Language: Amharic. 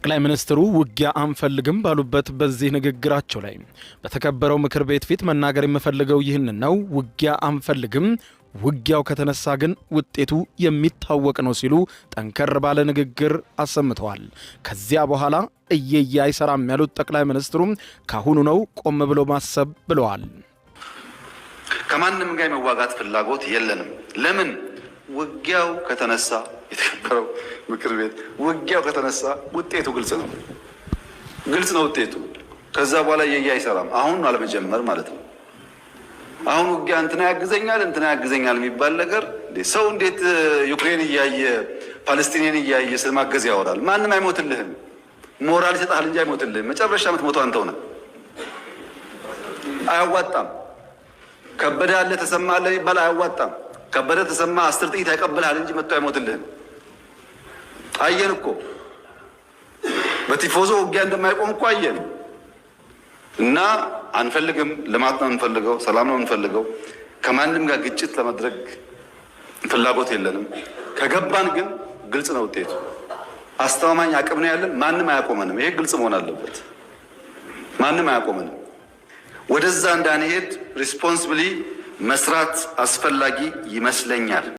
ጠቅላይ ሚኒስትሩ ውጊያ አንፈልግም ባሉበት በዚህ ንግግራቸው ላይ በተከበረው ምክር ቤት ፊት መናገር የምፈልገው ይህን ነው። ውጊያ አንፈልግም፣ ውጊያው ከተነሳ ግን ውጤቱ የሚታወቅ ነው ሲሉ ጠንከር ባለ ንግግር አሰምተዋል። ከዚያ በኋላ እየየ አይሰራም ያሉት ጠቅላይ ሚኒስትሩም ካሁኑ ነው ቆም ብሎ ማሰብ ብለዋል። ከማንም ጋር መዋጋት ፍላጎት የለንም። ለምን? ውጊያው ከተነሳ የተከበረው ምክር ቤት ውጊያው ከተነሳ ውጤቱ ግልጽ ነው ውጤቱ። ከዛ በኋላ እየየ አይሰራም። አሁን አለመጀመር ማለት ነው። አሁን ውጊያ እንትና ያግዘኛል የሚባል ነገር ሰው እንዴት ዩክሬን እያየ ፓለስቲንን እያየ ስለማገዝ ያወራል? ማንም አይሞትልህም። ሞራል ይሰጣል እንጂ አይሞትልህም። መጨረሻ የምትሞተው አንተው ነህ። አያዋጣም። ከበደ አለ ተሰማ አለ የሚባል አያዋጣም። ከበደ ተሰማ 10 ጥይት ያቀብልሃል እንጂ መጥቶ አይሞትልህም። አየን እኮ በቲፎዞ ውጊያ እንደማይቆም እኮ አየን። እና አንፈልግም። ልማት ነው የምንፈልገው፣ ሰላም ነው የምንፈልገው። ከማንም ጋር ግጭት ለማድረግ ፍላጎት የለንም። ከገባን ግን ግልጽ ነው ውጤቱ። አስተማማኝ አቅም ነው ያለን። ማንም አያቆመንም። ይሄ ግልጽ መሆን አለበት። ማንም አያቆመንም። ወደዛ እንዳንሄድ ሪስፖንሲብሊ መስራት አስፈላጊ ይመስለኛል።